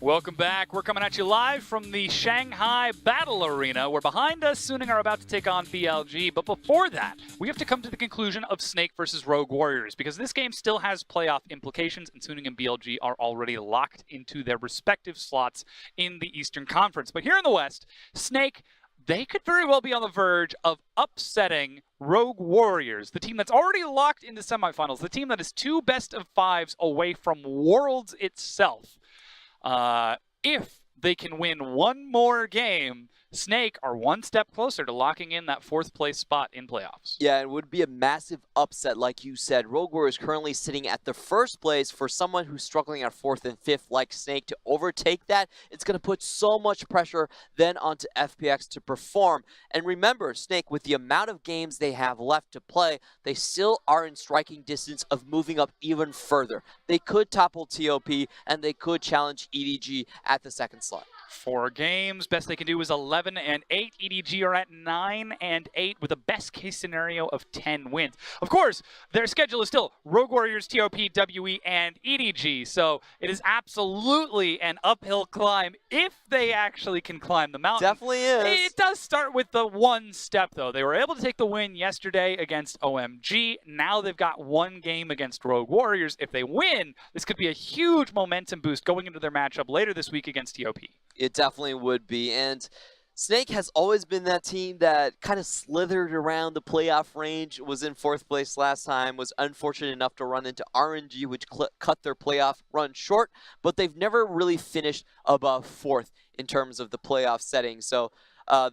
Welcome back. We're coming at you live from the Shanghai Battle Arena. We're behind us. Suning are about to take on BLG. But before that, we have to come to the conclusion of Snake versus Rogue Warriors because this game still has playoff implications and Suning and BLG are already locked into their respective slots in the Eastern Conference. But here in the West, Snake, they could very well be on the verge of upsetting Rogue Warriors, the team that's already locked into semifinals, the team that is 2 best-of-5s away from Worlds itself. If they can win one more game, Snake are 1 step closer to locking in that 4th place spot in playoffs. Yeah, it would be a massive upset, like you said. Rogue Warriors currently sitting at the 1st place. For someone who's struggling at 4th and 5th like Snake to overtake that, it's going to put so much pressure then onto FPX to perform. And remember, Snake, with the amount of games they have left to play, they still are in striking distance of moving up even further. They could topple TOP, and they could challenge EDG at the 2nd slot. 4 games. Best they can do is 11-8. EDG are at 9-8 with a best case scenario of 10 wins. Of course, their schedule is still Rogue Warriors, TOP, WE, and EDG. So it is absolutely an uphill climb if they actually can climb the mountain. Definitely is. It does start with the 1 step, though. They were able to take the win yesterday against OMG. Now they've got 1 game against Rogue Warriors. If they win, this could be a huge momentum boost going into their matchup later this week against TOP. It definitely would be. And Snake has always been that team that kind of slithered around the playoff range, was in 4th place last time, was unfortunate enough to run into RNG, which cut their playoff run short, but they've never really finished above 4th in terms of the playoff setting. So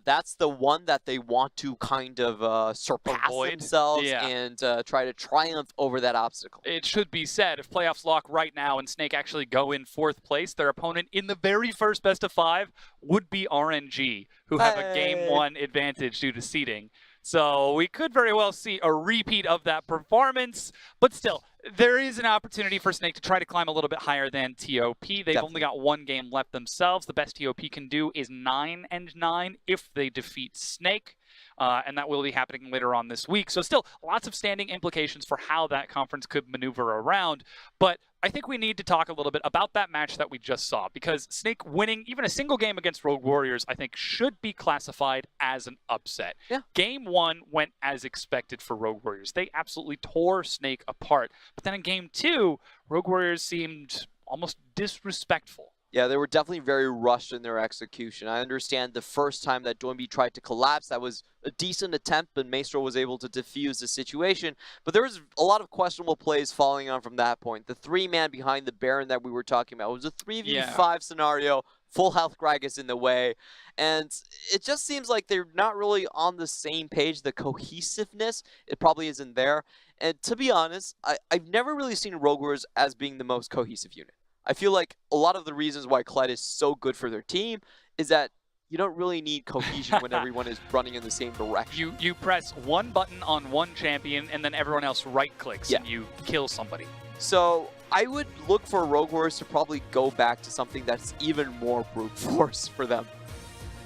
that's the one that they want to kind of surpass themselves and try to triumph over that obstacle. It should be said, if playoffs lock right now and Snake actually go in 4th place, their opponent in the very first best-of-5 would be RNG, who have a Game 1 advantage due to seeding. So we could very well see a repeat of that performance, but still, there is an opportunity for Snake to try to climb a little bit higher than TOP. They've only got 1 game left themselves. The best TOP can do is 9-9 if they defeat Snake. And that will be happening later on this week. So still, lots of standing implications for how that conference could maneuver around. But I think we need to talk a little bit about that match that we just saw, because Snake winning even a single game against Rogue Warriors, I think, should be classified as an upset. Yeah. Game 1 went as expected for Rogue Warriors. They absolutely tore Snake apart. But then in Game 2, Rogue Warriors seemed almost disrespectful. Yeah, they were definitely very rushed in their execution. I understand the first time that Doinby tried to collapse, that was a decent attempt, but Maestro was able to defuse the situation. But there was a lot of questionable plays following on from that point. The 3-man behind the Baron that we were talking about was a 3v5 scenario. Full health Gragas in the way. And it just seems like they're not really on the same page. The cohesiveness, it probably isn't there. And to be honest, I've never really seen Rogue Warriors as being the most cohesive unit. I feel like a lot of the reasons why Kled is so good for their team is that you don't really need cohesion when everyone is running in the same direction. You press 1 button on 1 champion, and then everyone else right-clicks, and you kill somebody. So I would look for Rogue Warriors to probably go back to something that's even more brute force for them.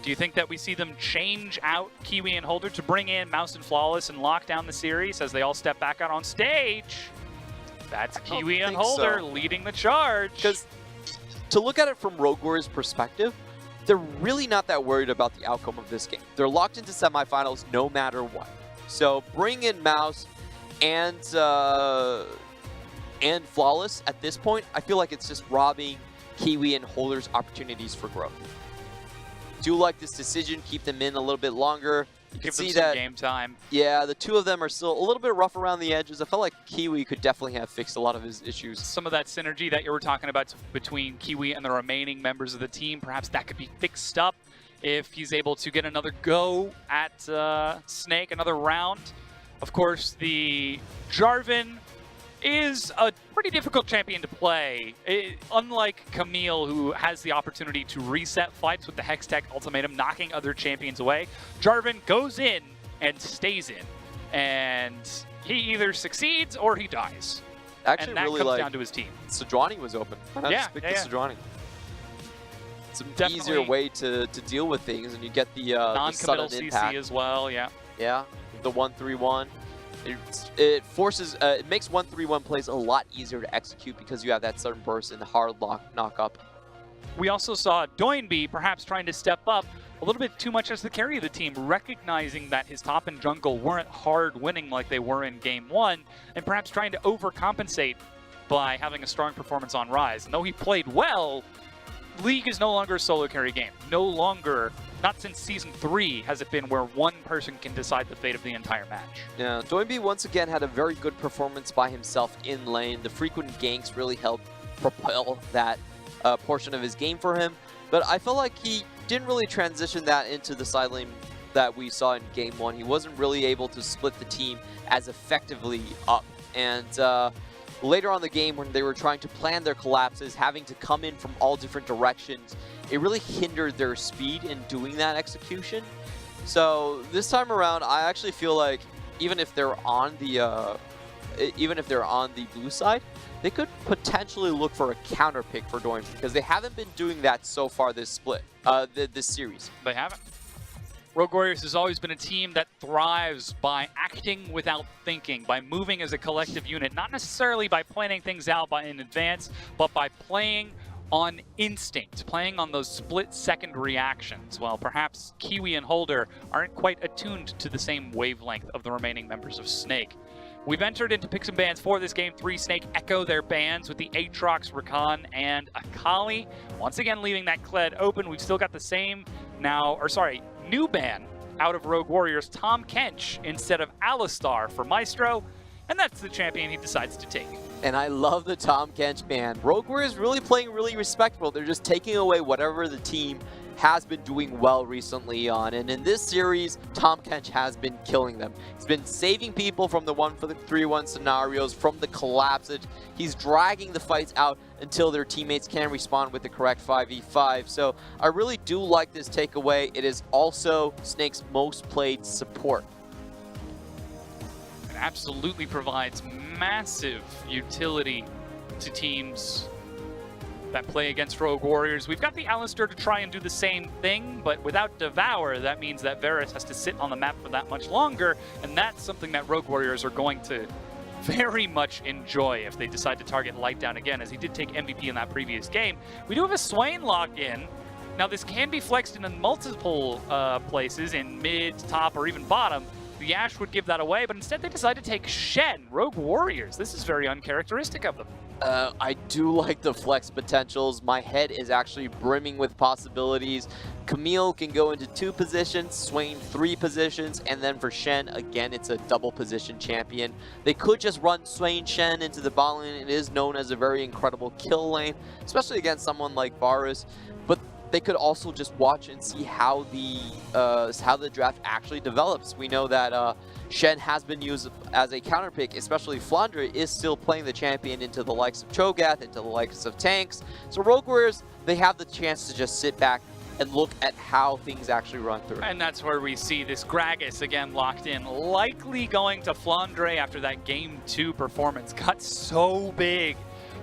Do you think that we see them change out Kiwi and Holder to bring in Mouse and Flawless and lock down the series as they all step back out on stage? That's Kiwi and Holder leading the charge. Because to look at it from Rogue Warriors' perspective, they're really not that worried about the outcome of this game. They're locked into semifinals no matter what. So bring in Mouse and Flawless at this point. I feel like it's just robbing Kiwi and Holder's opportunities for growth. Do like this decision, keep them in a little bit longer. You can see that game time. Yeah, the 2 of them are still a little bit rough around the edges. I felt like Kiwi could definitely have fixed a lot of his issues. Some of that synergy that you were talking about between Kiwi and the remaining members of the team, perhaps that could be fixed up if he's able to get another go at Snake, another round. Of course, the Jarvan is a pretty difficult champion to play. Unlike Camille, who has the opportunity to reset fights with the Hextech Ultimatum, knocking other champions away, Jarvan goes in and stays in. And he either succeeds or he dies. Actually, and that really comes like down to his team. Sejuani was open. Sejuani. It's an easier way to deal with things, and you get the non-committal sudden CC impact as well, yeah. Yeah, the 1-3-1. It forces, it makes 1-3-1 plays a lot easier to execute because you have that sudden burst and the hard knock up. we also saw Doinby perhaps trying to step up a little bit too much as the carry of the team, recognizing that his top and jungle weren't hard winning like they were in game 1, and perhaps trying to overcompensate by having a strong performance on Rise. And though he played well, League is no longer a solo carry game. No longer, not since Season 3 has it been where one person can decide the fate of the entire match. Yeah, Doinby once again had a very good performance by himself in lane. The frequent ganks really helped propel that portion of his game for him. But I felt like he didn't really transition that into the side lane that we saw in game 1. He wasn't really able to split the team as effectively up. And later on in the game, when they were trying to plan their collapses, having to come in from all different directions, it really hindered their speed in doing that execution. So this time around, I actually feel like even if they're on the blue side, they could potentially look for a counter pick for Doinby, because they haven't been doing that so far this split, this series. They haven't. Rogue Warriors has always been a team that thrives by acting without thinking, by moving as a collective unit, not necessarily by planning things out in advance, but by playing on instinct, playing on those split-second reactions, while perhaps Kiwi and Holder aren't quite attuned to the same wavelength of the remaining members of Snake. We've entered into picks and bans for this game. 3 Snake echo their bans with the Aatrox, Rakan, and Akali. Once again, leaving that Kled open. We've still got the same new ban out of Rogue Warriors, Tahm Kench instead of Alistar for Maestro, and that's the champion he decides to take. And I love the Tahm Kench ban. Rogue Warriors really playing really respectable. They're just taking away whatever the team has been doing well recently on. And in this series, Tahm Kench has been killing them. He's been saving people from the 3-1 scenarios, from the collapses. He's dragging the fights out until their teammates can respond with the correct 5v5. So I really do like this takeaway. It is also Snake's most played support. It absolutely provides massive utility to teams that play against Rogue Warriors. We've got the Alistar to try and do the same thing, but without Devour, that means that Varus has to sit on the map for that much longer, and that's something that Rogue Warriors are going to very much enjoy if they decide to target Light down again, as he did take MVP in that previous game. We do have a Swain locked in. Now, this can be flexed in multiple places, in mid, top, or even bottom. The Ashe would give that away, but instead they decide to take Shen. Rogue Warriors, this is very uncharacteristic of them. I do like the flex potentials. My head is actually brimming with possibilities. Camille can go into 2 positions, Swain 3 positions, and then for Shen, again, it's a double position champion. They could just run Swain Shen into the bot lane. It is known as a very incredible kill lane, especially against someone like Varus. But they could also just watch and see how the draft actually develops. We know that Shen has been used as a counter pick, especially Flandre is still playing the champion into the likes of Cho'Gath, into the likes of tanks. So Rogue Warriors, they have the chance to just sit back and look at how things actually run through. And that's where we see this Gragas again locked in, likely going to Flandre after that Game 2 performance. Got so big,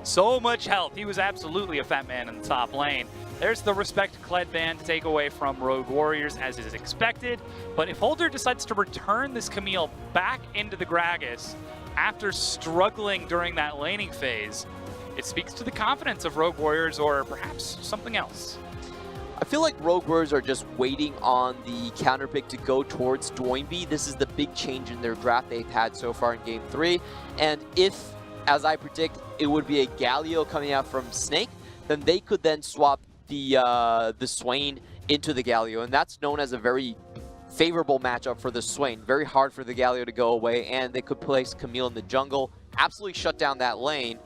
so much health. He was absolutely a fat man in the top lane. There's the Respect Kled ban to take away from Rogue Warriors, as is expected. But if Holder decides to return this Camille back into the Gragas after struggling during that laning phase, it speaks to the confidence of Rogue Warriors, or perhaps something else. I feel like Rogue Warriors are just waiting on the counter pick to go towards Doinby. This is the big change in their draft they've had so far in Game 3. And if, as I predict, it would be a Galio coming out from Snake, then they could then swap the Swain into the Galio, and that's known as a very favorable matchup for the Swain. Very hard for the Galio to go away, and they could place Camille in the jungle, absolutely shut down that lane.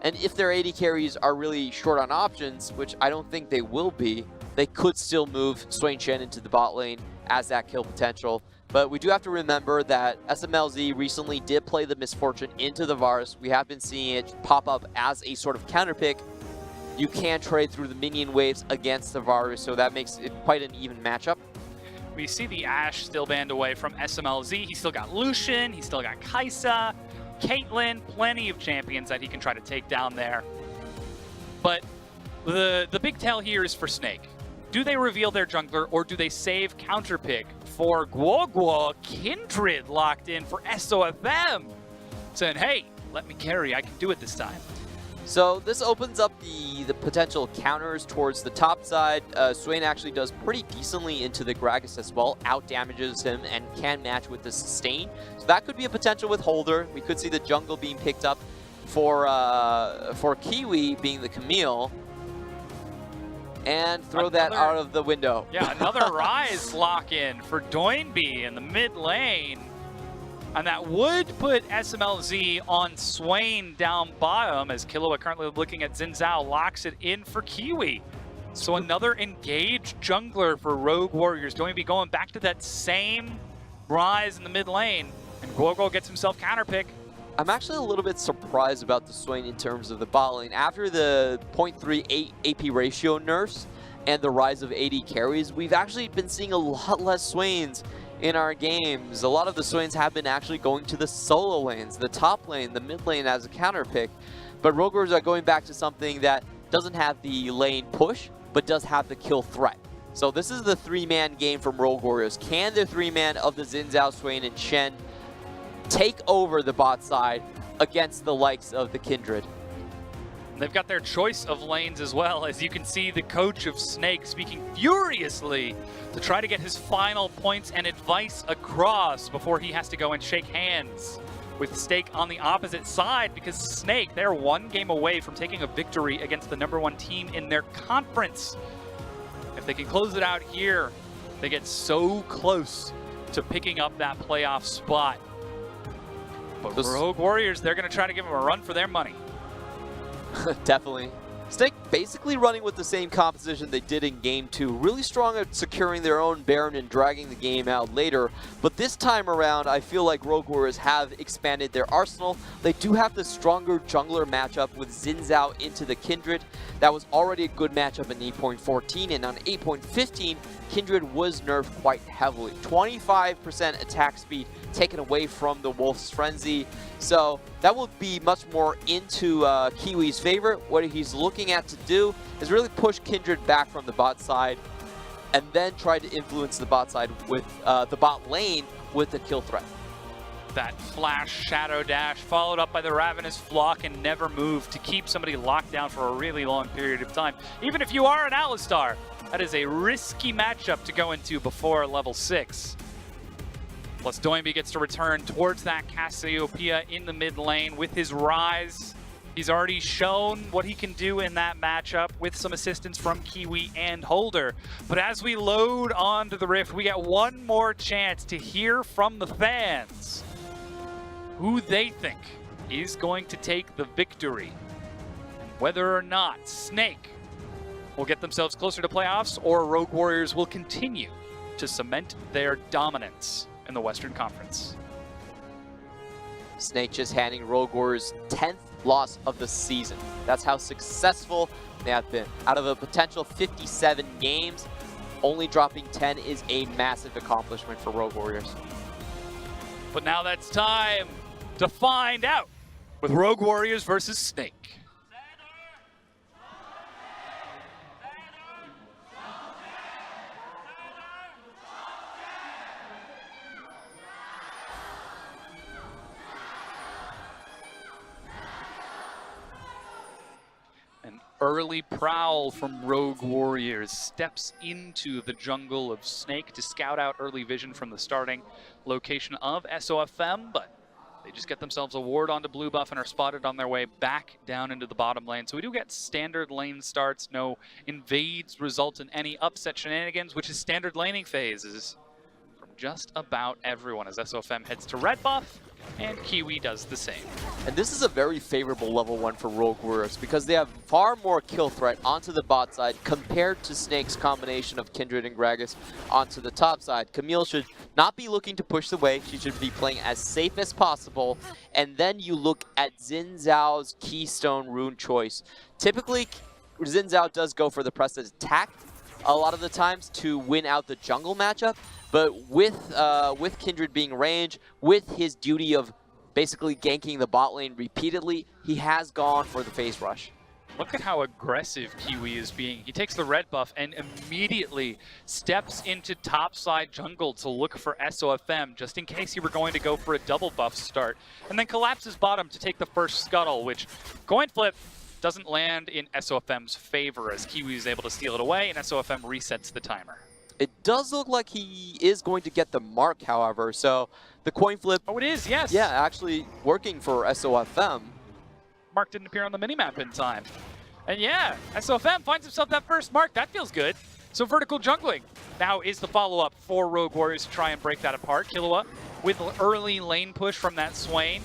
And if their AD carries are really short on options, which I don't think they will be, they could still move Swain Shen into the bot lane as that kill potential. But we do have to remember that SMLZ recently did play the Misfortune into the Varus. We have been seeing it pop up as a sort of counter pick. You can trade through the minion waves against the Varus, so that makes it quite an even matchup. We see the Ashe still banned away from SMLZ. He's still got Lucian, he's still got Kai'Sa, Caitlyn, plenty of champions that he can try to take down there. But the big tell here is for Snake. Do they reveal their jungler, or do they save counterpick for Guo? Kindred locked in for SOFM, saying, hey, let me carry, I can do it this time. So this opens up the potential counters towards the top side. Swain actually does pretty decently into the Gragas as well, out damages him and can match with the sustain. So that could be a potential with Holder. We could see the jungle being picked up for Kiwi being the Camille. And throw that out of the window. Yeah, another Rise lock-in for Doinby in the mid lane. And that would put SMLZ on Swain down bottom as Killua currently looking at Xin Zhao, locks it in for Kiwi. So another engaged jungler for Rogue Warriors. Doinby going back to that same Rise in the mid lane. And Guogo gets himself counterpick. I'm actually a little bit surprised about the Swain in terms of the bot lane. After the 0.38 AP ratio nerfs and the rise of AD carries, we've actually been seeing a lot less Swains in our games. A lot of the Swains have been actually going to the solo lanes, the top lane, the mid lane as a counter pick. But Rogue Warriors are going back to something that doesn't have the lane push, but does have the kill threat. So this is the 3-man game from Rogue Warriors. Can the 3-man of the Xin Zhao, Swain, and Shen take over the bot side against the likes of the Kindred? They've got their choice of lanes as well, as you can see the coach of Snake speaking furiously to try to get his final points and advice across before he has to go and shake hands with Stake on the opposite side, because Snake, they're one game away from taking a victory against the #1 team in their conference. If they can close it out here, they get so close to picking up that playoff spot. But Rogue Warriors, they're going to try to give them a run for their money. Definitely. Snake basically running with the same composition they did in Game 2. Really strong at securing their own Baron and dragging the game out later. But this time around, I feel like Rogue Warriors have expanded their arsenal. They do have the stronger jungler matchup with Xin Zhao into the Kindred. That was already a good matchup in 8.14, and on 8.15, Kindred was nerfed quite heavily. 25% attack speed taken away from the Wolf's Frenzy. So that will be much more into Kiwi's favor. What he's looking at to do is really push Kindred back from the bot side and then try to influence the bot side with the bot lane with the kill threat. That flash shadow dash followed up by the Ravenous Flock and never move to keep somebody locked down for a really long period of time. Even if you are an Alistar, that is a risky matchup to go into before level 6. Plus Doinby gets to return towards that Cassiopeia in the mid lane with his Rise. He's already shown what he can do in that matchup with some assistance from Kiwi and Holder. But as we load onto the Rift, we get one more chance to hear from the fans who they think is going to take the victory. Whether or not Snake will get themselves closer to playoffs or Rogue Warriors will continue to cement their dominance in the Western Conference. Snake just handing Rogue Warriors 10th loss of the season. That's how successful they have been. Out of a potential 57 games, only dropping 10 is a massive accomplishment for Rogue Warriors. But now that's time to find out with Rogue Warriors versus Snake. Early prowl from Rogue Warriors steps into the jungle of Snake to scout out early vision from the starting location of SOFM, but they just get themselves a ward onto blue buff and are spotted on their way back down into the bottom lane. So we do get standard lane starts, no invades result in any upset shenanigans, which is standard laning phases from just about everyone as SOFM heads to red buff and Kiwi does the same. And this is a very favorable level 1 for Rogue Warriors because they have far more kill threat onto the bot side compared to Snake's combination of Kindred and Gragas onto the top side. Camille should not be looking to push the way. She should be playing as safe as possible. And then you look at Xin Zhao's Keystone rune choice. Typically, Xin Zhao does go for the pressed attack a lot of the times to win out the jungle matchup. But with Kindred being range, with his duty of basically ganking the bot lane repeatedly, he has gone for the phase rush. Look at how aggressive Kiwi is being. He takes the red buff and immediately steps into topside jungle to look for SOFM, just in case he were going to go for a double buff start. And then collapses bottom to take the first scuttle, which coin flip, doesn't land in SOFM's favor as Kiwi is able to steal it away and SOFM resets the timer. It does look like he is going to get the mark, however, so the coin flip... Oh, it is, yes. Yeah, actually working for SOFM. Mark didn't appear on the minimap in time. And yeah, SOFM finds himself that first mark. That feels good. So vertical jungling now is the follow-up for Rogue Warriors to try and break that apart. Killua with early lane push from that Swain.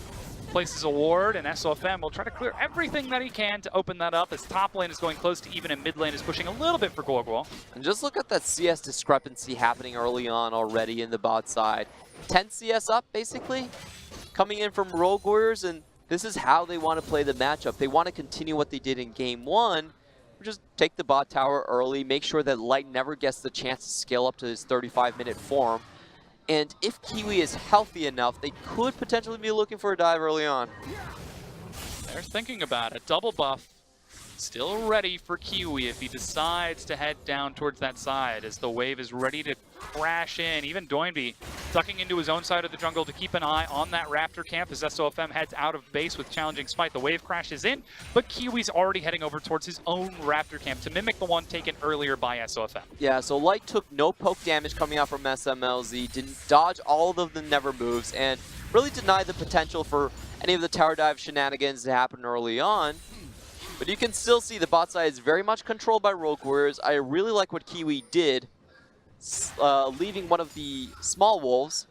Places a ward, and SOFM will try to clear everything that he can to open that up as top lane is going close to even and mid lane is pushing a little bit for Guoguo. And just look at that CS discrepancy happening early on already in the bot side. 10 CS up, basically, coming in from Rogue Warriors, and this is how they want to play the matchup. They want to continue what they did in Game 1, just take the bot tower early, make sure that Light never gets the chance to scale up to his 35-minute form. And if Kiwi is healthy enough, they could potentially be looking for a dive early on. They're thinking about it. Double buff. Still ready for Kiwi if he decides to head down towards that side as the wave is ready to crash in. Even Doinby ducking into his own side of the jungle to keep an eye on that Raptor camp as SOFM heads out of base with challenging Smite. The wave crashes in, but Kiwi's already heading over towards his own Raptor camp to mimic the one taken earlier by SOFM. Yeah, so Light took no poke damage coming out from SMLZ, didn't dodge all of the never moves, and really denied the potential for any of the tower dive shenanigans to happen early on. But you can still see the bot side is very much controlled by Rogue Warriors. I really like what Kiwi did, leaving one of the small wolves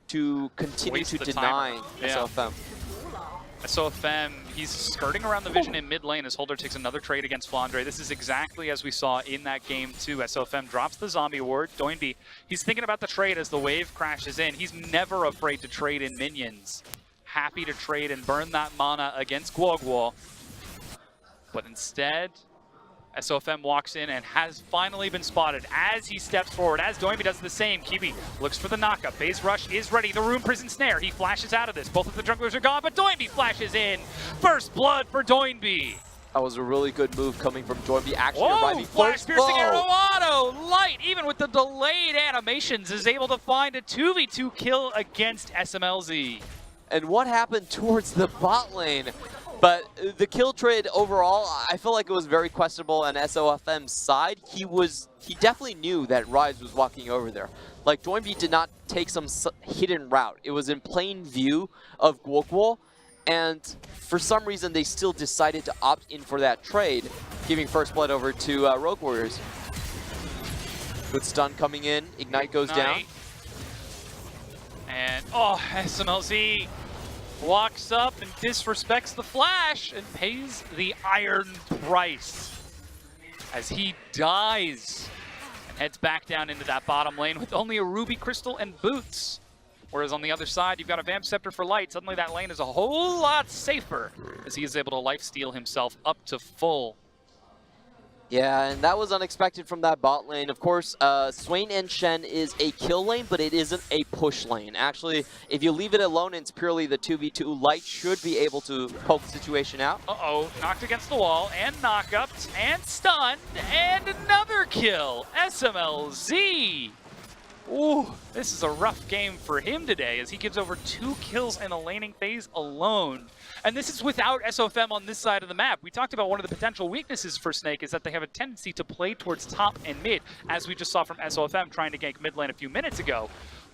to continue to deny SOFM. SOFM, he's skirting around the vision in mid lane as Holder takes another trade against Flandre. This is exactly as we saw in that game too. SOFM drops the zombie ward. Doinby, he's thinking about the trade as the wave crashes in. He's never afraid to trade in minions. Happy to trade and burn that mana against Guoguo. But instead, SOFM walks in and has finally been spotted as he steps forward, as Doinby does the same. Kiwi looks for the knockup. Base rush is ready. The Rune Prison Snare. He flashes out of this. Both of the junglers are gone, but Doinby flashes in. First blood for Doinby. That was a really good move coming from Doinby, actually arriving flash first. Piercing arrow auto. Light, even with the delayed animations, is able to find a 2v2 kill against SMLZ. And what happened towards the bot lane? But the kill trade overall, I feel like it was very questionable on SOFM's side. He definitely knew that Rise was walking over there. Like, Doinby did not take some hidden route. It was in plain view of Guoguo, and for some reason they still decided to opt in for that trade, giving first blood over to Rogue Warriors. Good stun coming in, Ignite goes down. And, SMLZ walks up and disrespects the flash and pays the iron price as he dies and heads back down into that bottom lane with only a Ruby Crystal and boots. Whereas on the other side, you've got a Vamp Scepter for Light. Suddenly that lane is a whole lot safer as he is able to lifesteal himself up to full. Yeah, and that was unexpected from that bot lane. Of course, Swain and Shen is a kill lane, but it isn't a push lane. Actually, if you leave it alone and it's purely the 2v2, Light should be able to poke the situation out. Knocked against the wall, and knockups, and stunned, and another kill. SMLZ. Ooh, this is a rough game for him today as he gives over 2 kills in the laning phase alone. And this is without SOFM on this side of the map. We talked about one of the potential weaknesses for Snake is that they have a tendency to play towards top and mid, as we just saw from SOFM trying to gank mid lane a few minutes ago.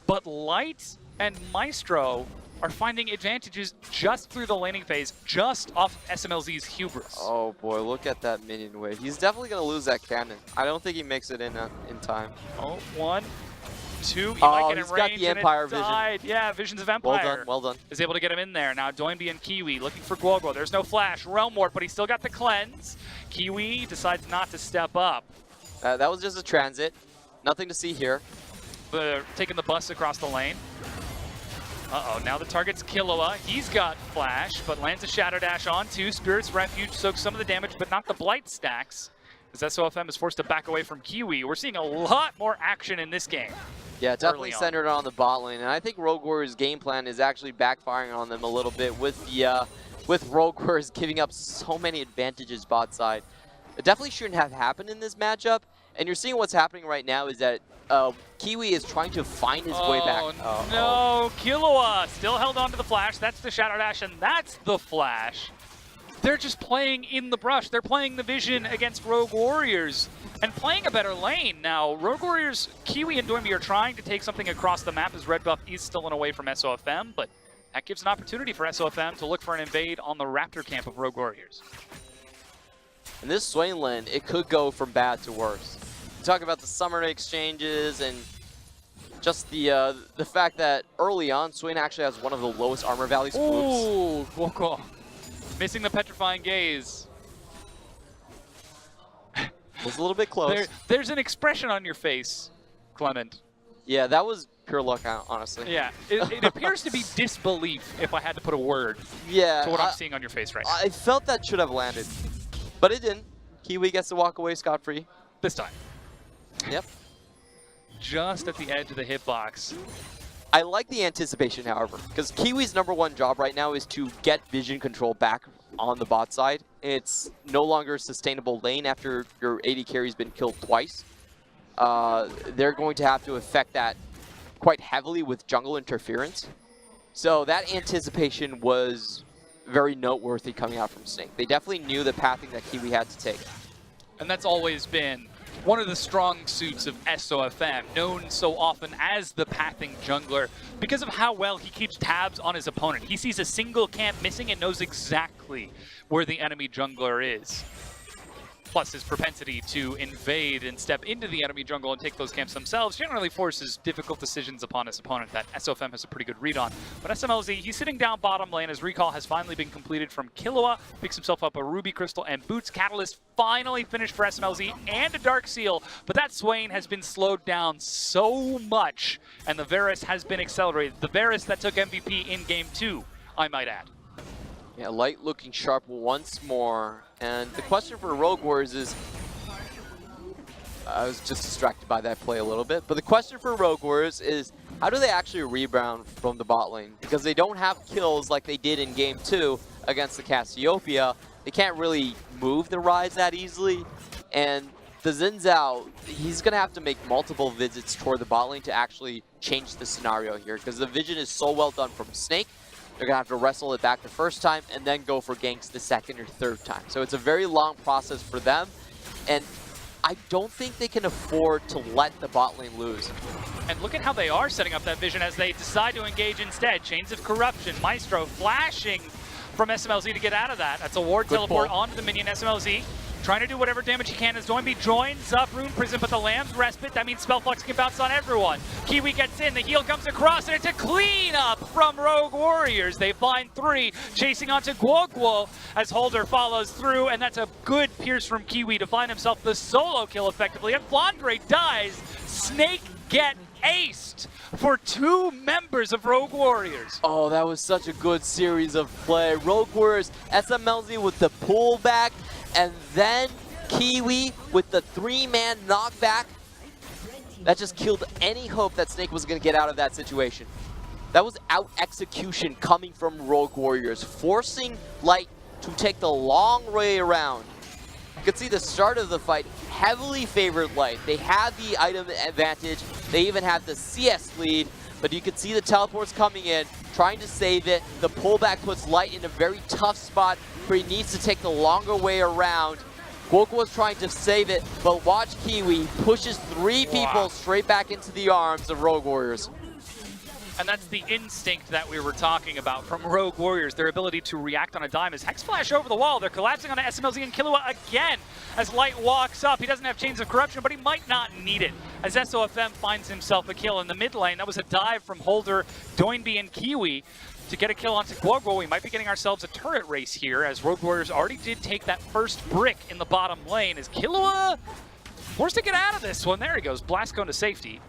But Light and Maestro are finding advantages just through the laning phase, just off SMLZ's hubris. Oh boy, look at that minion wave. He's definitely going to lose that cannon. I don't think he makes it in time. 1, 2, he might get in he's got range the and Empire it vision. died. Yeah, Visions of Empire. Well done. Is able to get him in there. Now Doinby and Kiwi looking for Guoguo. There's no flash, Realm Warp, but he's still got the cleanse. Kiwi decides not to step up. That was just a transit. Nothing to see here. Taking the bus across the lane. Now the target's Killua. He's got flash, but lands a Shadow Dash onto Spirit's Refuge, soaks some of the damage, but not the Blight stacks. As SOFM is forced to back away from Kiwi. We're seeing a lot more action in this game. Yeah, definitely centered on the bot lane, and I think Rogue Warriors' game plan is actually backfiring on them a little bit with Rogue Warriors giving up so many advantages bot side. It definitely shouldn't have happened in this matchup, and you're seeing what's happening right now is that Kiwi is trying to find his way back. No, Killua still held on to the flash. That's the Shadow Dash, and that's the flash. they're just playing in the brush. They're playing the vision against Rogue Warriors and playing a better lane. Now, Rogue Warriors, Kiwi and Doinby are trying to take something across the map as red buff is stolen away from SOFM, but that gives an opportunity for SOFM to look for an invade on the Raptor camp of Rogue Warriors. In this Swain lane, it could go from bad to worse. You talk about the summoner exchanges and just the fact that early on, Swain actually has one of the lowest armor value spoofs. Ooh, Gwoko. Missing the petrifying gaze. Was a little bit close. There's an expression on your face, Clement. Yeah, that was pure luck, honestly. Yeah, it appears to be disbelief, if I had to put a word to what I'm seeing on your face right now. I felt that should have landed, but it didn't. Kiwi gets to walk away scot-free. This time. Yep. Just at the edge of the hitbox. I like the anticipation, however, because Kiwi's #1 job right now is to get vision control back on the bot side. It's no longer a sustainable lane after your AD carry's been killed twice. They're going to have to affect that quite heavily with jungle interference. So that anticipation was very noteworthy coming out from Snake. They definitely knew the pathing that Kiwi had to take. And that's always been one of the strong suits of SOFM, known so often as the pathing jungler, because of how well he keeps tabs on his opponent. He sees a single camp missing and knows exactly where the enemy jungler is. Plus his propensity to invade and step into the enemy jungle and take those camps themselves generally forces difficult decisions upon his opponent that SOFM has a pretty good read on. But SMLZ, he's sitting down bottom lane as recall has finally been completed from Killua, picks himself up a Ruby Crystal and Boots. Catalyst finally finished for SMLZ and a Dark Seal, but that Swain has been slowed down so much and the Varus has been accelerated. The Varus that took MVP in Game 2, I might add. Yeah, Light looking sharp once more. And the question for Rogue Warriors is, I was just distracted by that play a little bit, but the question for Rogue Warriors is, how do they actually rebound from the bot lane? Because they don't have kills like they did in Game 2 against the Cassiopeia. They can't really move the Ryze that easily. And the Xin Zhao, he's going to have to make multiple visits toward the bot lane to actually change the scenario here, because the vision is so well done from Snake. They're going to have to wrestle it back the first time and then go for ganks the second or third time. So it's a very long process for them. And I don't think they can afford to let the bot lane lose. And look at how they are setting up that vision as they decide to engage instead. Chains of Corruption, Maestro flashing from SMLZ to get out of that. That's a ward teleport onto the minion SMLZ. Trying to do whatever damage he can as Doinby joins up Rune Prison, but the Lamb's Respite, that means Spellflux can bounce on everyone. Kiwi gets in, the heal comes across, and it's a cleanup from Rogue Warriors. They find 3, chasing onto Guoguo as Holder follows through, and that's a good pierce from Kiwi to find himself the solo kill effectively, and Flandre dies. Snake get aced for 2 members of Rogue Warriors. Oh, that was such a good series of play. Rogue Warriors, SMLZ with the pullback, and then Kiwi with the 3-man knockback. That just killed any hope that Snake was going to get out of that situation. That was out-execution coming from Rogue Warriors, forcing Light to take the long way around. You could see the start of the fight heavily favored Light. They had the item advantage. They even had the CS lead, but you could see the teleports coming in, trying to save it. The pullback puts Light in a very tough spot where he needs to take the longer way around. Guoguo was trying to save it, but watch Kiwi pushes 3 people straight back into the arms of Rogue Warriors. And that's the instinct that we were talking about from Rogue Warriors, their ability to react on a dime. As Hex Flash over the wall, they're collapsing onto SMLZ and Killua again. As Light walks up, he doesn't have Chains of Corruption, but he might not need it. As SOFM finds himself a kill in the mid lane, that was a dive from Holder, Doinby, and Kiwi to get a kill onto Guoguo. We might be getting ourselves a turret race here, as Rogue Warriors already did take that first brick in the bottom lane. As Killua forced to get out of this one. There he goes, Blast going to safety.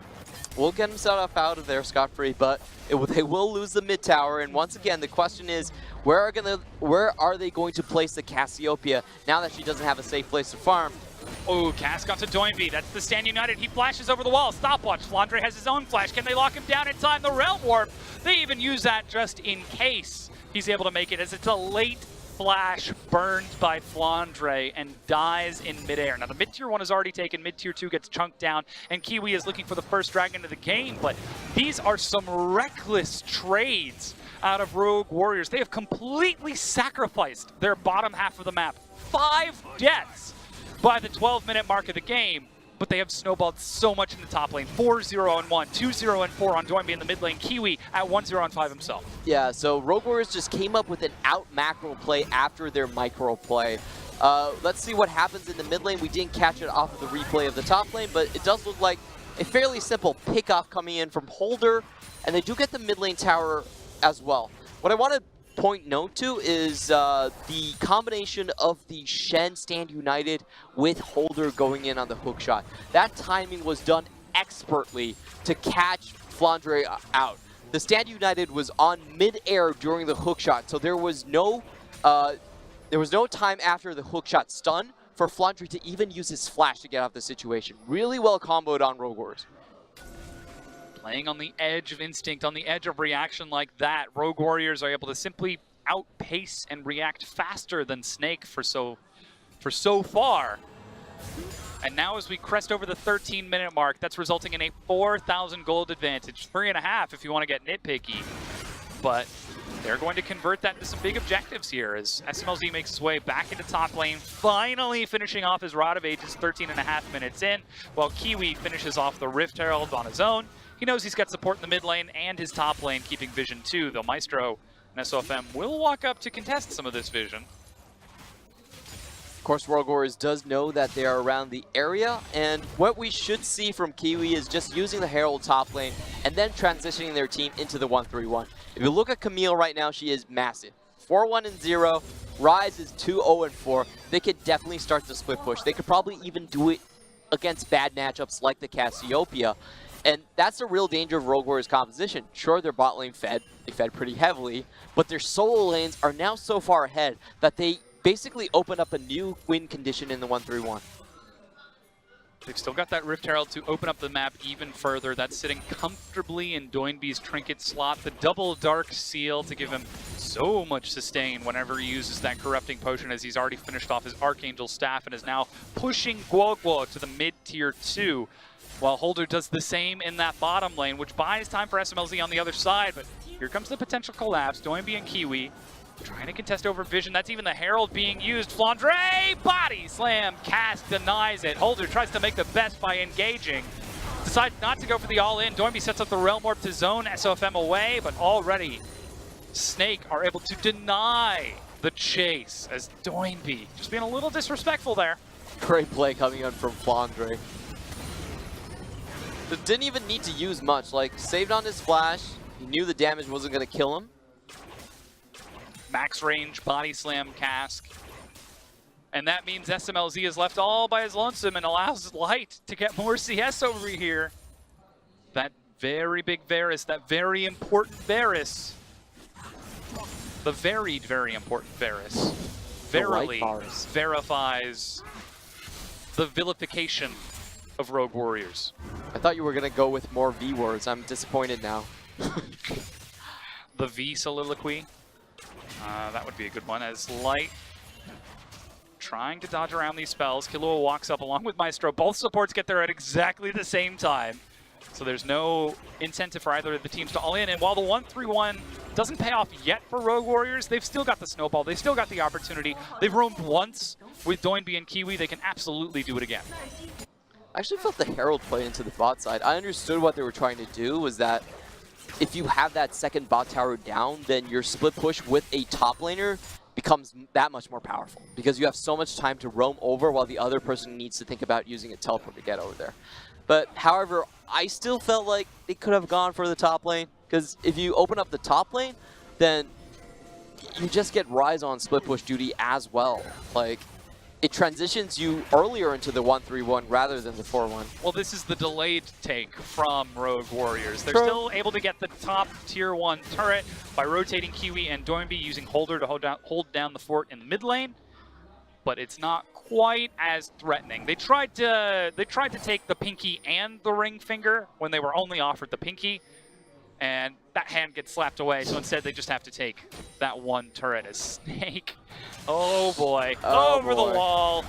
We'll get himself out of there scot-free, but they will lose the mid tower. And once again, the question is, where are they going to place the Cassiopeia now that she doesn't have a safe place to farm? Oh, Cask onto Doinby. That's the Stand United. He flashes over the wall. Stopwatch. Flandre has his own flash. Can they lock him down in time? The Realm Warp. They even use that just in case he's able to make it, as it's a late flash burned by Flandre and dies in midair. Now the mid-tier 1 is already taken, mid-tier 2 gets chunked down, and Kiwi is looking for the first dragon of the game, but these are some reckless trades out of Rogue Warriors. They have completely sacrificed their bottom half of the map. 5 deaths by the 12-minute mark of the game, but they have snowballed so much in the top lane. 4-0-1, 2-0-4 on Doinby in the mid lane. Kiwi at 1-0-5 himself. Yeah, so Rogue Warriors just came up with an out macro play after their micro play. Let's see what happens in the mid lane. We didn't catch it off of the replay of the top lane, but it does look like a fairly simple pick-off coming in from Holder, and they do get the mid lane tower as well. What I want to point note to is the combination of the Shen Stand United with Holder going in on the hook shot. That timing was done expertly to catch Flandre out. The Stand United was on mid-air during the hook shot, so there was no time after the hook shot stun for Flandre to even use his flash to get out of the situation. Really well comboed on Rogue Warriors. Playing on the edge of instinct, on the edge of reaction like that, Rogue Warriors are able to simply outpace and react faster than Snake for so far. And now as we crest over the 13-minute mark, that's resulting in a 4,000 gold advantage. 3.5 if you want to get nitpicky. But they're going to convert that into some big objectives here as SMLZ makes his way back into top lane, finally finishing off his Rod of Ages 13.5 minutes in, while Kiwi finishes off the Rift Herald on his own. He knows he's got support in the mid lane and his top lane keeping vision too, though Maestro and SOFM will walk up to contest some of this vision. Of course, Rogue Warriors does know that they are around the area, and what we should see from Kiwi is just using the Herald top lane and then transitioning their team into the 1-3-1. If you look at Camille right now, she is massive. 4-1-0, Rise is 2-0-4. They could definitely start the split push. They could probably even do it against bad matchups like the Cassiopeia. And that's the real danger of Rogue Warriors' composition. Sure, their bot lane fed pretty heavily, but their solo lanes are now so far ahead that they basically open up a new win condition in the 1-3-1. They've still got that Rift Herald to open up the map even further. That's sitting comfortably in Doinby's trinket slot. The double Dark Seal to give him so much sustain whenever he uses that Corrupting Potion, as he's already finished off his Archangel Staff and is now pushing Guo to the mid-tier 2. While Holder does the same in that bottom lane, which buys time for SMLZ on the other side. But here comes the potential collapse. Doinby and Kiwi trying to contest over vision. That's even the Herald being used. Flandre, body slam, cast, denies it. Holder tries to make the best by engaging. Decides not to go for the all-in. Doinby sets up the Realm Warp to zone SOFM away, but already Snake are able to deny the chase as Doinby just being a little disrespectful there. Great play coming in from Flandre. Didn't even need to use much, like saved on his flash. He knew the damage wasn't going to kill him. Max range, body slam, cask. And that means SMLZ is left all by his lonesome and allows Light to get more CS over here. That very big Varus, that very important Varus. The very important Varus. Verily verifies the vilification of Rogue Warriors. I thought you were going to go with more V words. I'm disappointed now. The V soliloquy. That would be a good one, as Light trying to dodge around these spells. Killua walks up along with Maestro. Both supports get there at exactly the same time. So there's no incentive for either of the teams to all in. And while the 1-3-1 doesn't pay off yet for Rogue Warriors, they've still got the snowball. They've still got the opportunity. They've roamed once with Doinby and Kiwi. They can absolutely do it again. I actually felt the Herald play into the bot side. I understood what they were trying to do was that if you have that second bot tower down, then your split push with a top laner becomes that much more powerful because you have so much time to roam over while the other person needs to think about using a teleport to get over there. But however, I still felt like they could have gone for the top lane because if you open up the top lane, then you just get Rise on split push duty as well. Like, it transitions you earlier into the 1-3-1 rather than the 4-1. Well, this is the delayed take from Rogue Warriors. They're True. still able to get the top tier 1 turret by rotating Kiwi and Doinby using Holder to hold down the fort in the mid lane, but it's not quite as threatening. They tried to take the pinky and the ring finger when they were only offered the pinky, and that hand gets slapped away, so instead they just have to take that one turret as Snake. Oh boy, over the wall.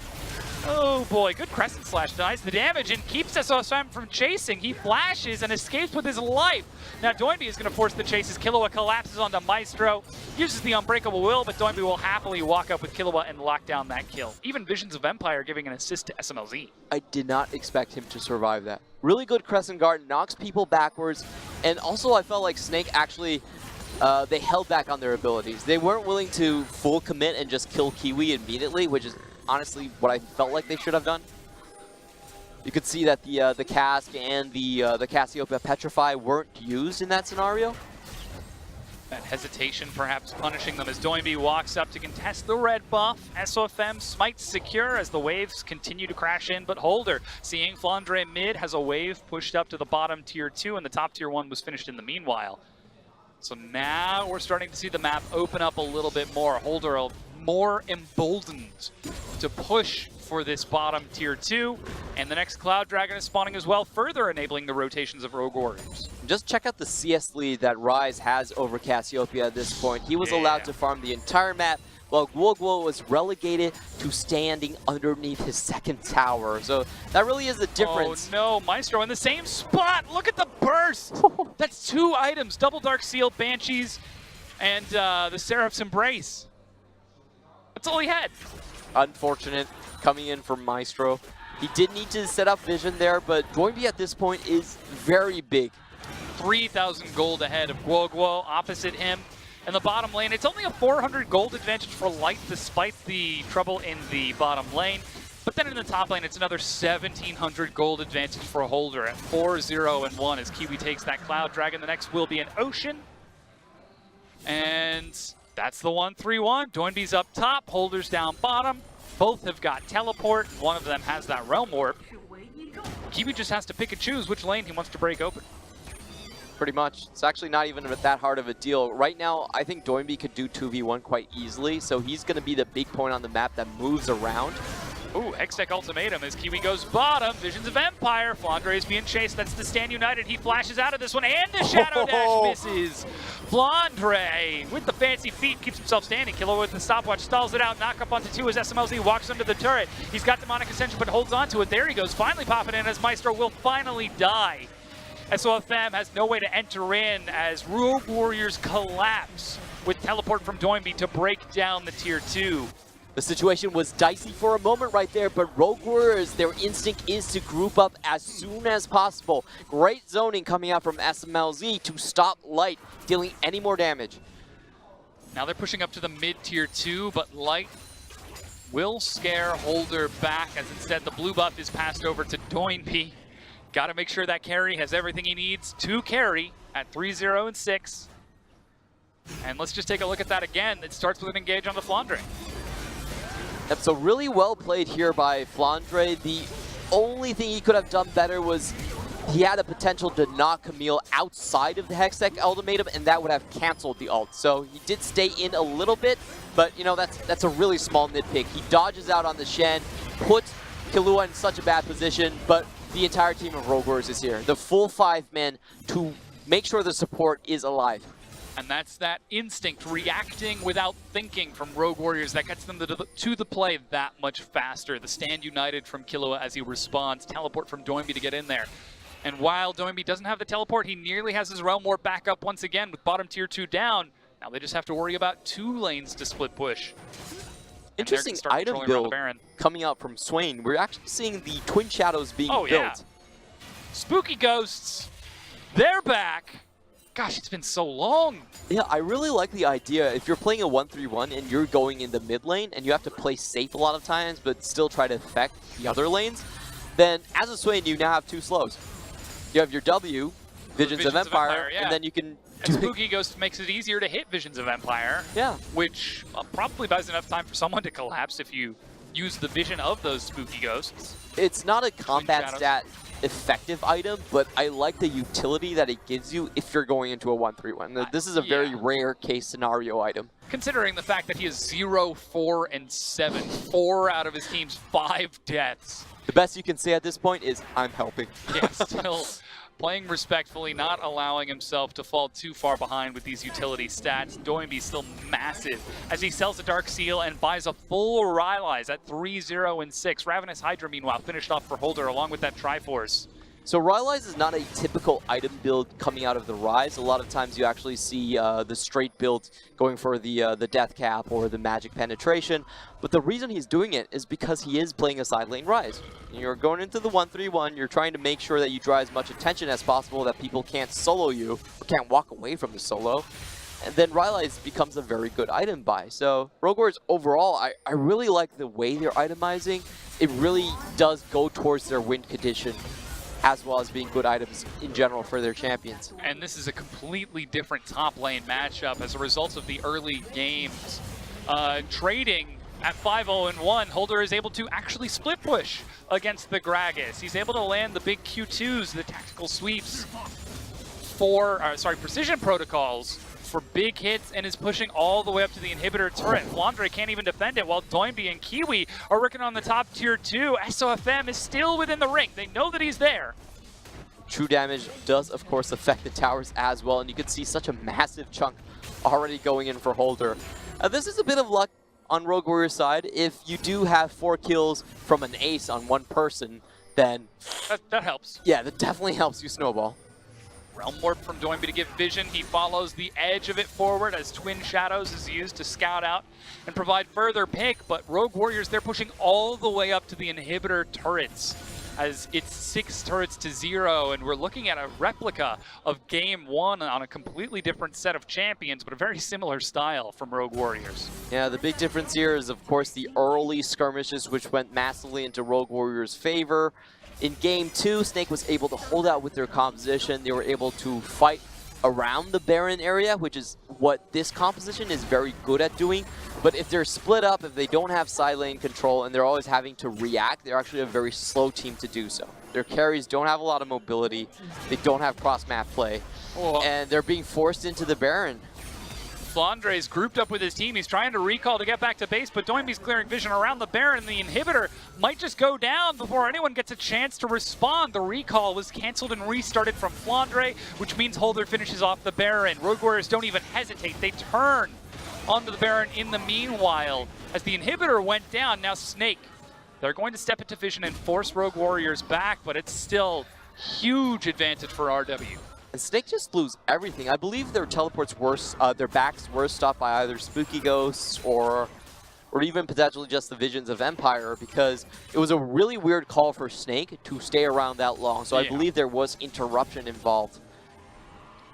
Oh boy, good Crescent Slash denies the damage and keeps SOSM from chasing. He flashes and escapes with his life. Now Doinby is going to force the chase as Killua collapses onto Maestro. Uses the Unbreakable Will, but Doinby will happily walk up with Killua and lock down that kill. Even Visions of Empire giving an assist to SMLZ. I did not expect him to survive that. Really good Crescent Guard, knocks people backwards, and also I felt like Snake actually, they held back on their abilities. They weren't willing to full commit and just kill Kiwi immediately, which is honestly what I felt like they should have done. You could see that the Cask and the Cassiopeia Petrify weren't used in that scenario. That hesitation perhaps punishing them as Doinby walks up to contest the red buff. SOFM smites secure as the waves continue to crash in, but Holder, seeing Flandre mid, has a wave pushed up to the bottom tier 2, and the top tier 1 was finished in the meanwhile. So now we're starting to see the map open up a little bit more. Holder more emboldened to push for this bottom tier 2, and the next Cloud Dragon is spawning as well, further enabling the rotations of Rogue Warriors. Just check out the CS lead that Rise has over Cassiopeia at this point. He was allowed to farm the entire map, while Guoguo was relegated to standing underneath his second tower. So that really is the difference. Oh no, Maestro in the same spot! Look at the burst! That's 2 items, Double Dark Seal, Banshees, and the Seraph's Embrace. That's all he had. Unfortunate coming in from Maestro. He did need to set up vision there, but Doinby at this point is very big. 3,000 gold ahead of Guoguo opposite him. In the bottom lane, it's only a 400 gold advantage for Light despite the trouble in the bottom lane. But then in the top lane, it's another 1,700 gold advantage for Holder at 4-0-1 as Kiwi takes that Cloud Dragon. The next will be an Ocean. And that's the 1-3-1. Doinby's up top, Holder's down bottom. Both have got teleport. One of them has that Realm Warp. Kiwi just has to pick and choose which lane he wants to break open. Pretty much. It's actually not even that hard of a deal. Right now, I think Doinby could do 2v1 quite easily, so he's going to be the big point on the map that moves around. Ooh, Hextech Ultimatum as Kiwi goes bottom. Visions of Empire. Flandre is being chased. That's the Stand United. He flashes out of this one, and the Shadow Dash misses. Flandre, with the fancy feet, keeps himself standing. Killua with the stopwatch, stalls it out. Knock up onto 2 as SMLZ walks under the turret. He's got Demonic Ascension, but holds on to it. There he goes, finally popping in as Maestro will finally die. SOFM has no way to enter in as Rogue Warriors collapse with teleport from Doinby to break down the tier 2. The situation was dicey for a moment right there, but Rogue Warriors, their instinct is to group up as soon as possible. Great zoning coming out from SMLZ to stop Light dealing any more damage. Now they're pushing up to the mid-tier 2, but Light will scare Holder back as instead the blue buff is passed over to Doinby. Got to make sure that carry has everything he needs to carry at 3-0-6. And let's just take a look at that again. It starts with an engage on the Flandre. Yep, so really well played here by Flandre. The only thing he could have done better was he had a potential to knock Camille outside of the Hextech Ultimatum, and that would have canceled the ult. So he did stay in a little bit, but you know, that's a really small nitpick. He dodges out on the Shen, puts Killua in such a bad position, but the entire team of Rogue Warriors is here. The full 5 men to make sure the support is alive. And that's that instinct, reacting without thinking from Rogue Warriors that gets them to the play that much faster. The Stand United from Killua as he responds, teleport from Doinby to get in there. And while Doinby doesn't have the teleport, he nearly has his Realm Warp back up once again with bottom tier 2 down. Now they just have to worry about 2 lanes to split push. Interesting item build coming out from Swain. We're actually seeing the Twin Shadows being built. Yeah. Spooky Ghosts, they're back. Gosh, it's been so long. Yeah, I really like the idea. If you're playing a 1-3-1 and you're going in the mid lane and you have to play safe a lot of times but still try to affect the other lanes, then as a Swain, you now have 2 slows. You have your W, Visions of Empire, yeah. And then you can... And Spooky Ghost makes it easier to hit Visions of Empire. Yeah. Which probably buys enough time for someone to collapse if you use the vision of those Spooky Ghosts. It's not a combat stat effective item, but I like the utility that it gives you if you're going into a 1-3-1. This is a very rare case scenario item. Considering the fact that he is 0, 4, and 7. 4 out of his team's 5 deaths. The best you can say at this point is, I'm helping. Yeah, still playing respectfully, not allowing himself to fall too far behind with these utility stats. Doinby's still massive as he sells a Dark Seal and buys a full Rylai's at 3-0 and 6. Ravenous Hydra, meanwhile, finished off for Holder along with that Triforce. So Rylai's is not a typical item build coming out of the Rise. A lot of times you actually see the straight build going for the Death Cap or the Magic Penetration. But the reason he's doing it is because he is playing a side lane Rise. You're going into the 1-3-1, you're trying to make sure that you draw as much attention as possible, that people can't solo you, or can't walk away from the solo. And then Rylai's becomes a very good item buy. So Rogue Warriors overall, I really like the way they're itemizing. It really does go towards their win condition, as well as being good items in general for their champions. And this is a completely different top lane matchup as a result of the early games. Trading at 5-0-1, Holder is able to actually split push against the Gragas. He's able to land the big Q2s, the tactical sweeps, precision protocols for big hits, and is pushing all the way up to the inhibitor turret. Flandre can't even defend it, while Doinby and Kiwi are working on the top tier 2. SOFM is still within the ring. They know that he's there. True damage does, of course, affect the towers as well, and you can see such a massive chunk already going in for Holder. This is a bit of luck on Rogue Warrior's side. If you do have 4 kills from an ace on one person, then that helps. Yeah, that definitely helps you snowball. Realm Warp from Doinby to give vision. He follows the edge of it forward as Twin Shadows is used to scout out and provide further pick, but Rogue Warriors, they're pushing all the way up to the inhibitor turrets as it's 6 turrets to 0, and we're looking at a replica of Game 1 on a completely different set of champions, but a very similar style from Rogue Warriors. Yeah, the big difference here is, of course, the early skirmishes, which went massively into Rogue Warriors' favor. In Game 2, Snake was able to hold out with their composition. They were able to fight around the Baron area, which is what this composition is very good at doing. But if they're split up, if they don't have side lane control, and they're always having to react, they're actually a very slow team to do so. Their carries don't have a lot of mobility. They don't have cross-map play. And they're being forced into the Baron. Flandre's grouped up with his team. He's trying to recall to get back to base, but Doinby's clearing vision around the Baron. The inhibitor might just go down before anyone gets a chance to respond. The recall was canceled and restarted from Flandre, which means Holder finishes off the Baron. Rogue Warriors don't even hesitate. They turn onto the Baron in the meanwhile. As the inhibitor went down, now Snake, they're going to step into vision and force Rogue Warriors back, but it's still huge advantage for RW. And Snake just lose everything. I believe their teleports were, their backs were stopped by either Spooky Ghosts or even potentially just the Visions of Empire, because it was a really weird call for Snake to stay around that long. So I believe there was interruption involved.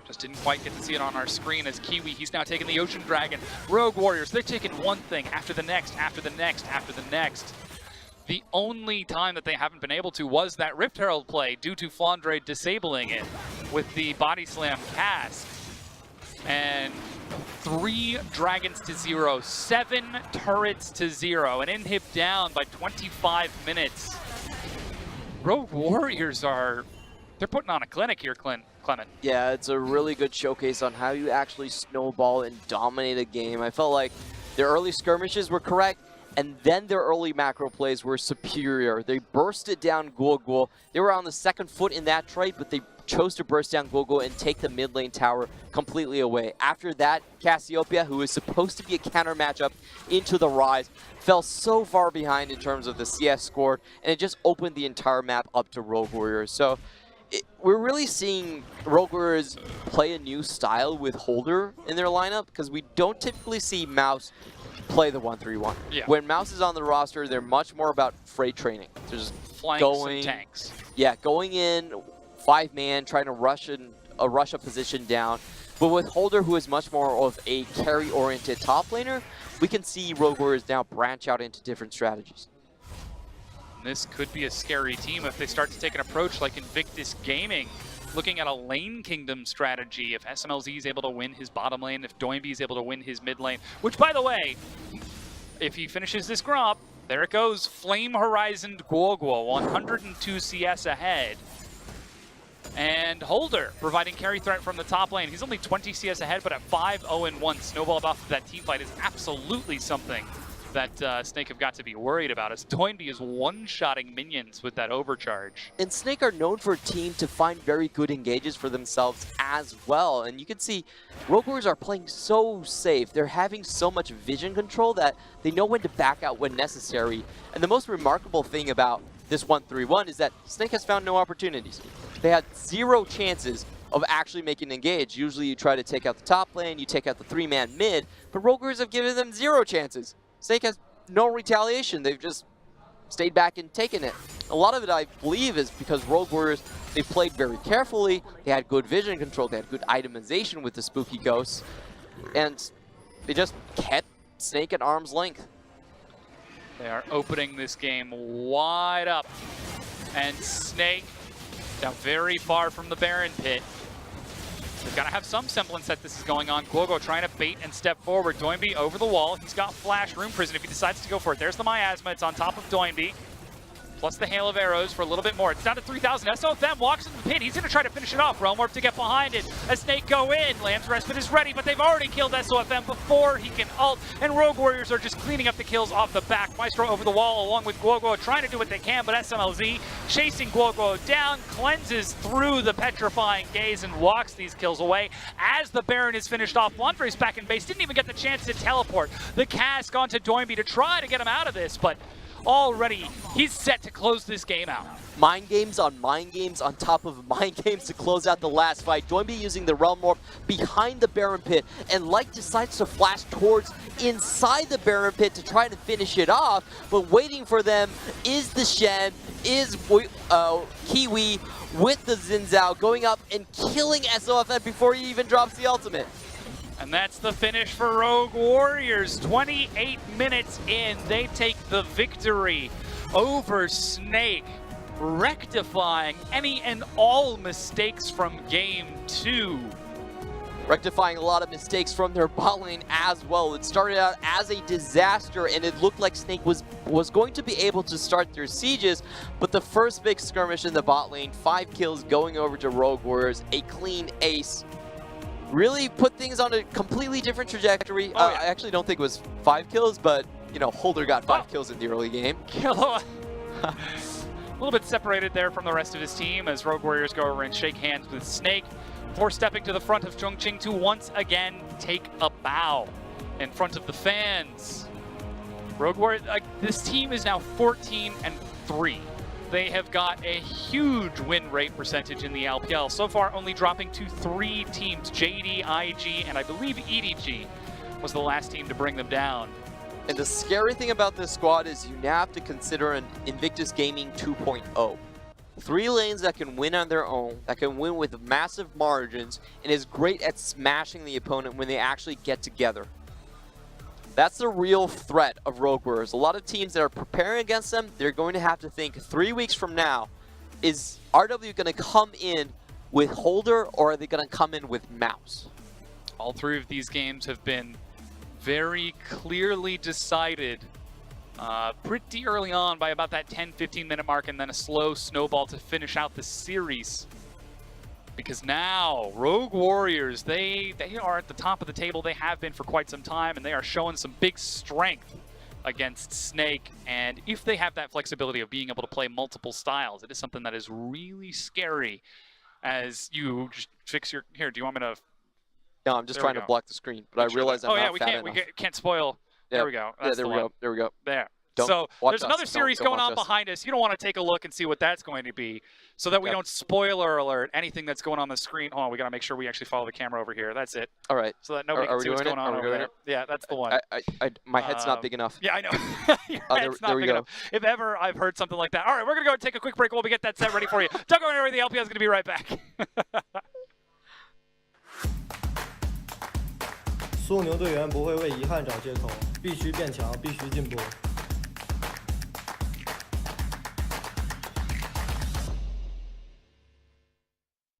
Just didn't quite get to see it on our screen as Kiwi, he's now taking the Ocean Dragon. Rogue Warriors, they're taking one thing after the next, after the next, after the next. The only time that they haven't been able to was that Rift Herald play due to Flandre disabling it with the Body Slam cast. And 3 dragons to 0, 7 turrets to 0, and inhib down by 25 minutes. Rogue Warriors they're putting on a clinic here, Clement. Yeah, it's a really good showcase on how you actually snowball and dominate a game. I felt like their early skirmishes were correct, and then their early macro plays were superior. They bursted down Gulgul. They were on the second foot in that trade, but they chose to burst down Gulgul and take the mid lane tower completely away. After that, Cassiopeia, who is supposed to be a counter matchup into the Rise, fell so far behind in terms of the CS score, and it just opened the entire map up to Rogue Warriors. So we're really seeing Rogue Warriors play a new style with Holder in their lineup, because we don't typically see Mouse play the 1-3-1. Yeah. When Mouse is on the roster, they're much more about freight training. They're just flying some tanks. Yeah, going in 5-man, trying to rush a position down. But with Holder, who is much more of a carry-oriented top laner, we can see Rogue Warriors now branch out into different strategies. This could be a scary team if they start to take an approach like Invictus Gaming, looking at a lane kingdom strategy. If SMLZ is able to win his bottom lane, if Doinby is able to win his mid lane, which, by the way, if he finishes this Gromp, there it goes, Flame Horizoned Gulgul, 102 CS ahead. And Holder providing carry threat from the top lane. He's only 20 CS ahead, but at 5-0-1, snowball off of that team fight is absolutely something that Snake have got to be worried about, as Toynbee is one-shotting minions with that overcharge. And Snake are known for a team to find very good engages for themselves as well. And you can see Rogue Warriors are playing so safe. They're having so much vision control that they know when to back out when necessary. And the most remarkable thing about this 1-3-1 is that Snake has found no opportunities. They had 0 chances of actually making an engage. Usually you try to take out the top lane, you take out the 3-man mid, but Rogue Warriors have given them 0 chances. Snake has no retaliation. They've just stayed back and taken it. A lot of it, I believe, is because Rogue Warriors, they played very carefully, they had good vision control, they had good itemization with the spooky ghosts, and they just kept Snake at arm's length. They are opening this game wide up. And Snake, now very far from the Baron pit. They've got to have some semblance that this is going on. Guogo trying to bait and step forward. Doinby over the wall. He's got Flash, Room Prison if he decides to go for it. There's the Miasma. It's on top of Doinby. Plus the Hail of Arrows for a little bit more. It's down to 3,000. SOFM walks into the pit. He's going to try to finish it off. Realm Warp to get behind it. As Snake go in. Lamb's Respite is ready, but they've already killed SOFM before he can ult. And Rogue Warriors are just cleaning up the kills off the back. Maestro over the wall along with Guogo trying to do what they can, but SMLZ chasing Guogo down, cleanses through the petrifying gaze and walks these kills away. As the Baron is finished off, Blanfrey's back in base. Didn't even get the chance to teleport the cask onto Doinby to try to get him out of this, but already he's set to close this game out. Mind games on top of mind games to close out the last fight. Doinby using the Realm Warp behind the Baron pit, and Light decides to flash towards inside the Baron pit to try to finish it off, but waiting for them is the Shen, is Kiwi with the Xin Zhao going up and killing SOFM before he even drops the ultimate. And that's the finish for Rogue Warriors. 28 minutes in, they take the victory over Snake, rectifying any and all mistakes from Game 2. Rectifying a lot of mistakes from their bot lane as well. It started out as a disaster, and it looked like Snake was going to be able to start their sieges, but the first big skirmish in the bot lane, 5 kills going over to Rogue Warriors, a clean ace. Really put things on a completely different trajectory. Oh, yeah. I actually don't think it was 5 kills, but, you know, Holder got 5 kills in the early game. A little bit separated there from the rest of his team as Rogue Warriors go over and shake hands with Snake before stepping to the front of Chongqing to once again take a bow in front of the fans. Rogue Warriors, this team is now 14-3. They have got a huge win rate percentage in the LPL. So far, only dropping to 3 teams. JD, IG, and I believe EDG was the last team to bring them down. And the scary thing about this squad is you now have to consider an Invictus Gaming 2.0. 3 lanes that can win on their own, that can win with massive margins, and is great at smashing the opponent when they actually get together. That's the real threat of Rogue Warriors. A lot of teams that are preparing against them, they're going to have to think 3 weeks from now, is RW going to come in with Holder, or are they going to come in with Mouse? All 3 of these games have been very clearly decided pretty early on by about that 10-15 minute mark, and then a slow snowball to finish out the series. Because now, Rogue Warriors, they are at the top of the table. They have been for quite some time, and they are showing some big strength against Snake. And if they have that flexibility of being able to play multiple styles, it is something that is really scary. As you just fix your... Here, do you want me to... No, I'm just trying to block the screen, but I realize I'm not fat enough. We can't spoil... There we go. That's there we go. There we go. There. Don't so there's another us. series don't going on us. behind us. You don't want to take a look and see what that's going to be, so that we don't spoiler alert anything that's going on the screen. Hold on, we got to make sure we actually follow the camera over here. That's it. All right. So that nobody can see what's going on over there. Yeah, that's the one. My head's not big enough. Yeah, I know. Your head's not big enough. If ever I've heard something like that. All right, we're going to go and take a quick break while we get that set ready for you. Don't go anywhere. The LPL is going to be right back. สู้牛队员不会为遗憾找借口，必须变强，必须进步。